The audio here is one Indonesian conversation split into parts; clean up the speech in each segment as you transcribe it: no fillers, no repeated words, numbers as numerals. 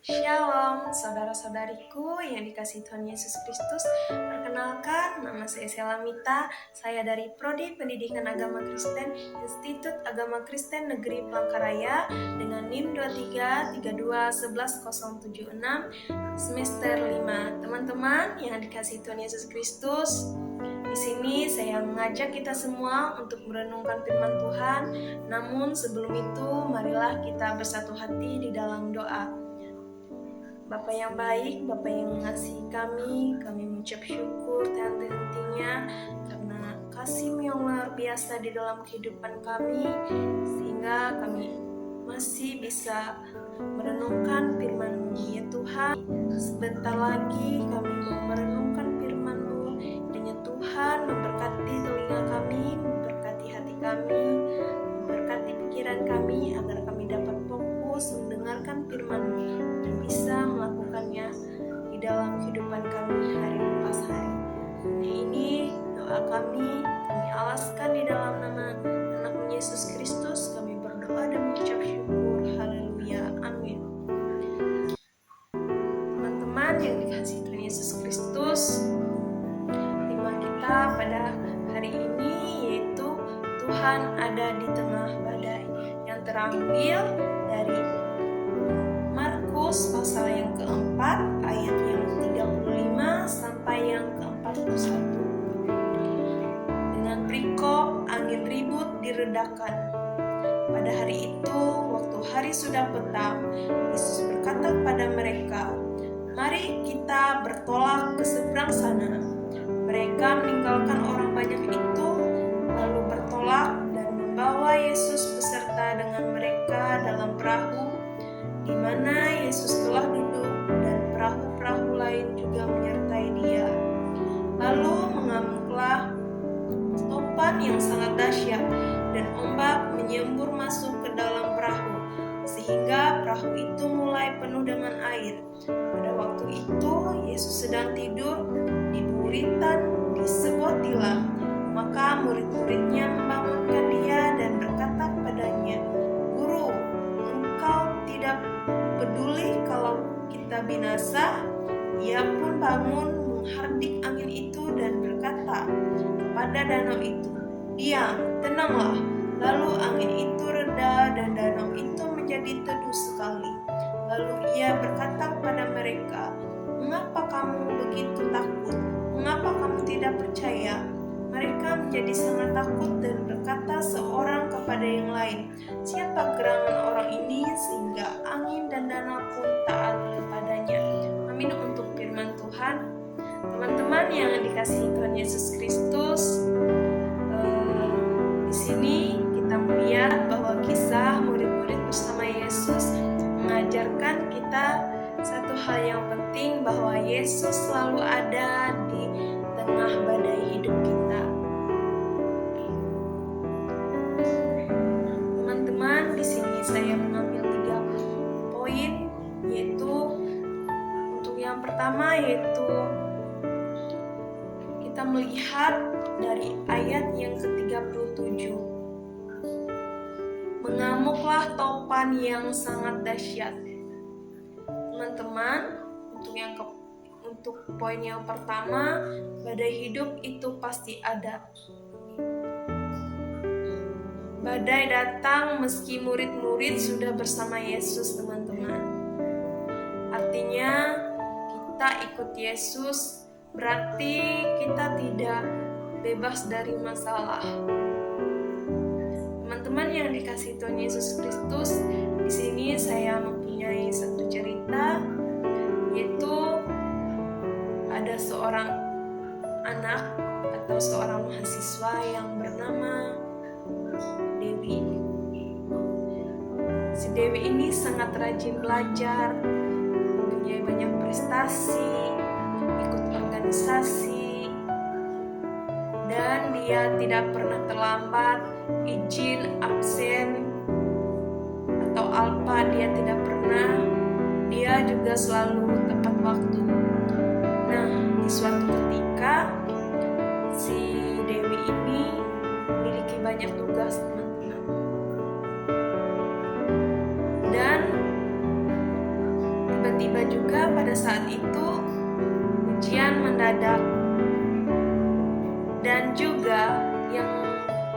Shalom, saudara-saudariku yang dikasihi Tuhan Yesus Kristus. Perkenalkan, nama saya Selamita. Saya dari Prodi Pendidikan Agama Kristen, Institut Agama Kristen Negeri Palangkaraya dengan NIM 2332110076 semester 5. Teman-teman yang dikasihi Tuhan Yesus Kristus, di sini saya mengajak kita semua untuk merenungkan firman Tuhan. Namun sebelum itu, marilah kita bersatu hati di dalam doa. Bapa yang baik, Bapa yang mengasihi kami mengucap syukur tiada hentinya karena kasih-Mu yang luar biasa di dalam kehidupan kami, sehingga kami masih bisa merenungkan firman-Mu. Ya Tuhan, sebentar lagi kami mau merenungkan firman-Mu, dan ya Tuhan memberkati telinga kami, memberkati hati kami, memberkati pikiran kami, agar kami dapat fokus mendengarkan firman-Mu dan bisa melakukannya di dalam kehidupan kami hari lepas hari. Ini doa kami alaskan di dalam nama anak Yesus Kristus. Kami berdoa dan mengucap syukur. Haleluya. Amin. Teman-teman yang dikasihi Tuhan Yesus Kristus, tema kita pada hari ini yaitu Tuhan ada di tengah badai, yang terambil dari Markus pasal yang keempat ayat yang 35 sampai yang ke-41. Dengan perikop angin ribut diredakan. Pada hari itu, waktu hari sudah petang, Yesus berkata kepada mereka, "Mari kita bertolak ke seberang sana." Mereka meninggalkan orang banyak itu, lalu bertolak dan membawa Yesus beserta dengan mereka dalam perahu, di mana Yesus telah duduk, dan perahu-perahu lain juga menyertai Dia. Lalu mengamuklah topan yang sangat dahsyat, dan ombak menyembur masuk ke dalam perahu, sehingga perahu itu mulai penuh dengan air. Pada waktu itu Yesus sedang tidur di buritan di sebuah tilam. Maka murid-muridnya membangunkan Dia dan berkata kepadanya, "Guru, Engkau tidak peduli kalau kita binasa?" Ia pun bangun, menghardik angin itu dan berkata kepada danau itu, "Diam, tenanglah." Lalu angin itu reda dan danau itu menjadi teduh sekali. Lalu Ia berkata kepada mereka, "Mengapa kamu begitu takut? Mengapa kamu tidak percaya?" Mereka menjadi sangat takut dan berkata seorang kepada yang lain, "Siapa gerangan orang ini sehingga angin dan danau pun taat kepadanya?" Amin untuk firman Tuhan. Teman-teman yang dikasihi Tuhan Yesus Kristus, di sini kita melihat bahwa kisah murid-murid bersama Yesus mengajarkan kita satu hal yang penting, bahwa Yesus selalu ada di tengah badai hidup kita. Teman-teman, di sini saya mengambil 3 poin, yaitu untuk yang pertama yaitu kita melihat dari ayat yang ke-37. Mengamuklah topan yang sangat dahsyat. Teman-teman, untuk poin yang pertama, badai hidup itu pasti ada. Badai datang meski murid-murid sudah bersama Yesus, teman-teman. Artinya, kita ikut Yesus berarti kita tidak bebas dari masalah. Teman-teman yang dikasihi Tuhan Yesus Kristus, di sini saya mempunyai satu cerita, yaitu ada seorang anak atau seorang mahasiswa yang bernama Dewi. Si Dewi ini sangat rajin belajar, mempunyai banyak prestasi, ikut organisasi, dan dia tidak pernah terlambat, izin, absen, atau alpa dia tidak pernah. Dia juga selalu tepat waktu. Nah, di suatu ketika si Dewi ini memiliki banyak tugas, teman-teman. Dan tiba-tiba juga pada saat itu ujian mendadak. Dan juga yang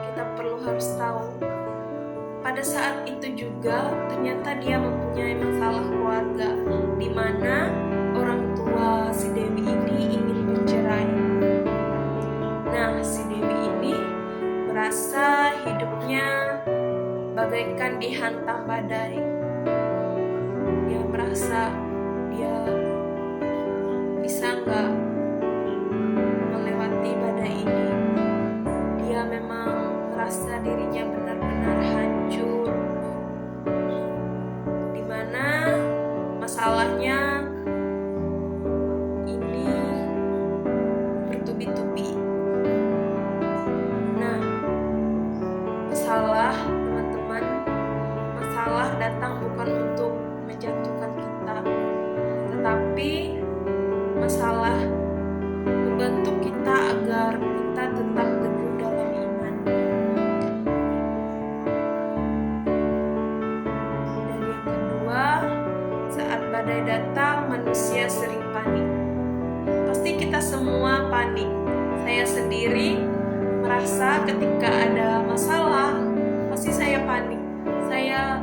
kita perlu harus tahu, pada saat itu juga ternyata dia mempunyai masalah keluarga, di mana orang tua si Dewi ini ingin bercerai. Nah, si Dewi ini merasa hidupnya bagaikan dihantam badai. Dia merasa dia bisa nggak melewati badai ini. Dia memang merasa dirinya benar-benar hancur, dimana masalahnya ini bertubi-tubi. Nah, masalah teman-teman, masalah datang bukan untuk menjatuhkan kita, tetapi masalah membantu kita agar kita tetap teguh dalam iman. Dan yang kedua, saat badai datang, manusia sering panik. Pasti kita semua panik. Saya sendiri merasa ketika ada masalah, pasti saya panik. Saya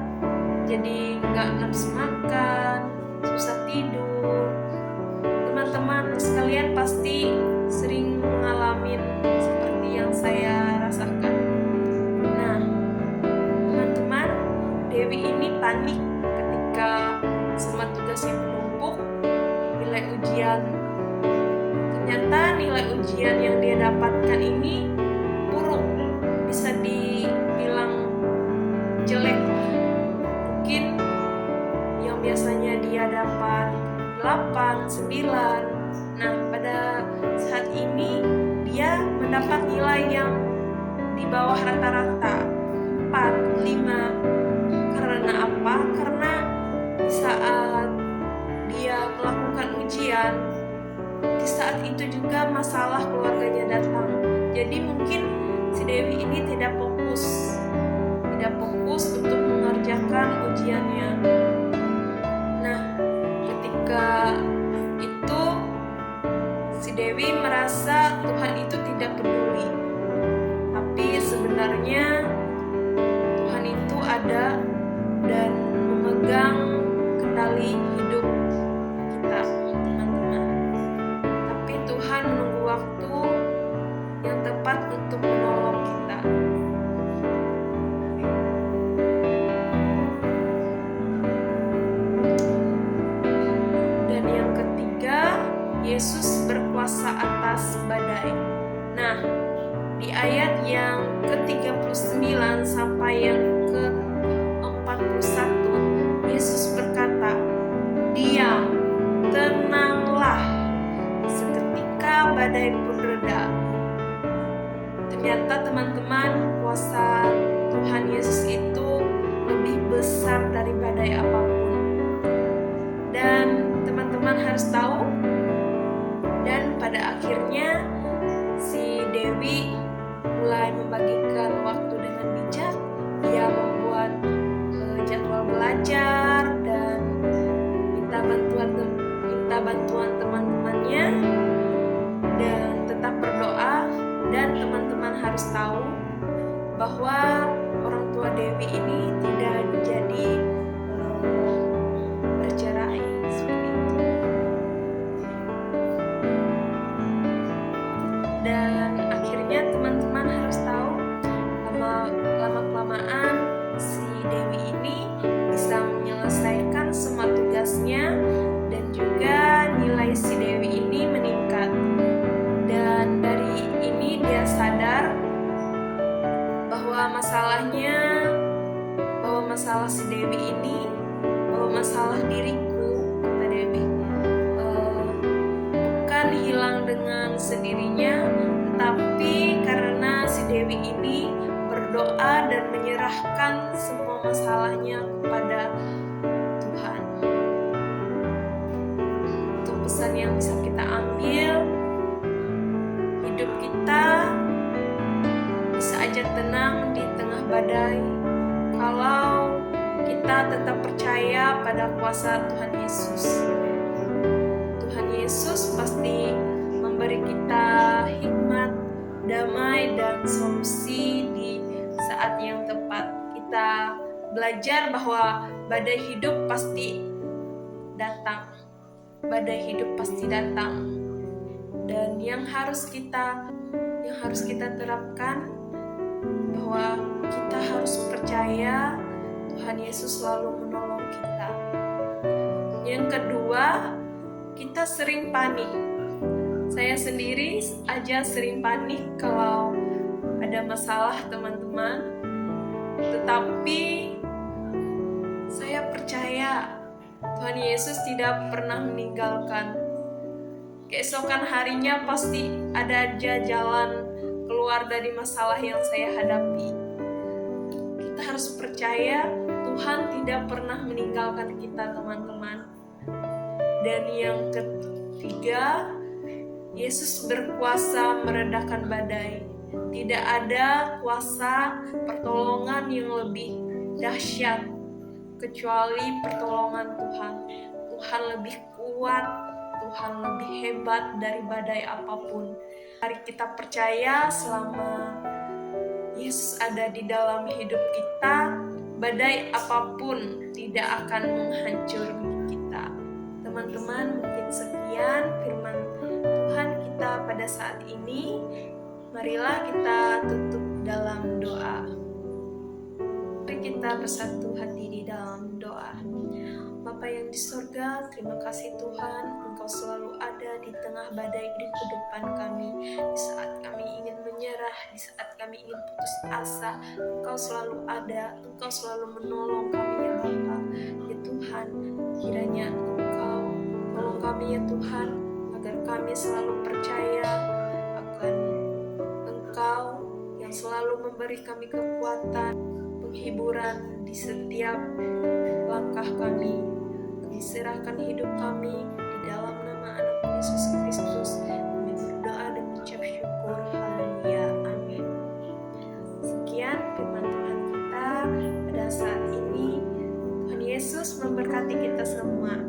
jadi nggak nafsu makan, susah tidur. Teman-teman sekalian pasti sering mengalami seperti yang saya rasakan. Nah, teman-teman, Dewi ini panik ketika semua tugasnya menumpuk, nilai ujian. Ternyata nilai ujian yang dia dapatkan ini buruk, bisa dibilang jelek. Mungkin yang biasanya dia dapat 8, 9. Nah, pada saat ini dia mendapat nilai yang di bawah rata-rata, 4, 5. Karena apa? Karena di saat dia melakukan ujian, di saat itu juga masalah keluarganya datang. Jadi mungkin si Dewi ini tidak fokus untuk mengerjakan ujiannya. Nah, ketika itu si Dewi merasa Tuhan itu tidak peduli, tapi sebenarnya Tuhan itu ada dan memegang kendali hidup kita, teman-teman. Tapi Tuhan menunggu waktu yang tepat untuk menolong kita. Dan yang ketiga, Yesus berkuasa atas badai. Nah, di ayat yang ke-39 sampai yang ke-41, Yesus berkata, "Diam, tenanglah." Seketika badai pun reda. Ternyata teman-teman, kuasa Tuhan Yesus itu lebih besar dari badai apapun. Dan teman-teman harus tahu, dan pada akhirnya si Dewi mulai membagikan waktu dengan bijak. Dia membuat jadwal belajar dan minta bantuan teman-temannya, dan tetap berdoa. Dan teman-teman harus tahu bahwa orang tua Dewi ini tidak jadi bercerai seperti itu. Dan akhirnya teman-teman harus tahu, lama-kelamaan si Dewi ini bisa menyelesaikan semua tugasnya, dan juga nilai si Dewi ini meningkat. Dan dari ini dia sadar bahwa masalah si Dewi ini, bahwa masalah diriku, kata Dewi, bukan hilang dengan sendirinya, tetapi karena si Dewi ini berdoa dan menyerahkan semua masalahnya kepada Tuhan. Itu pesan yang bisa kita ambil. Hidup kita bisa aja tenang di tengah badai kalau kita tetap percaya percaya pada kuasa Tuhan Yesus. Tuhan Yesus pasti memberi kita hikmat, damai, dan solusi di saat yang tepat. Kita belajar bahwa badai hidup pasti datang. Badai hidup pasti datang. Dan yang harus kita terapkan bahwa kita harus percaya Tuhan Yesus selalu menolong kita. Yang kedua, kita sering panik. Saya sendiri aja sering panik kalau ada masalah, teman-teman. Tetapi saya percaya Tuhan Yesus tidak pernah meninggalkan. Keesokan harinya pasti ada aja jalan keluar dari masalah yang saya hadapi. Kita harus percaya Tuhan tidak pernah meninggalkan kita, teman-teman. Dan yang ketiga, Yesus berkuasa meredakan badai. Tidak ada kuasa pertolongan yang lebih dahsyat kecuali pertolongan Tuhan. Tuhan lebih kuat, Tuhan lebih hebat dari badai apapun. Mari kita percaya selama Yesus ada di dalam hidup kita, badai apapun tidak akan menghancurkan kita. Teman-teman, mungkin sekian firman Tuhan kita pada saat ini. Marilah kita tutup dalam doa. Mari kita bersatu hati di dalam doa. Bapa yang di surga, terima kasih Tuhan, Engkau selalu ada di tengah badai di kehidupan kami. Di saat kami ingin menyerah, di saat kami ingin putus asa, Engkau selalu ada, Engkau selalu menolong kami ya Bapa. Ya Tuhan, kiranya Engkau tolong kami ya Tuhan, agar kami selalu percaya akan Engkau yang selalu memberi kami kekuatan, penghiburan di setiap langkah kami. Kami serahkan hidup kami di dalam nama Anak Yesus Kristus. Kami berdoa dan mengucap syukur. Haleluya. Amin. Sekian firman Tuhan kita pada saat ini. Tuhan Yesus memberkati kita semua.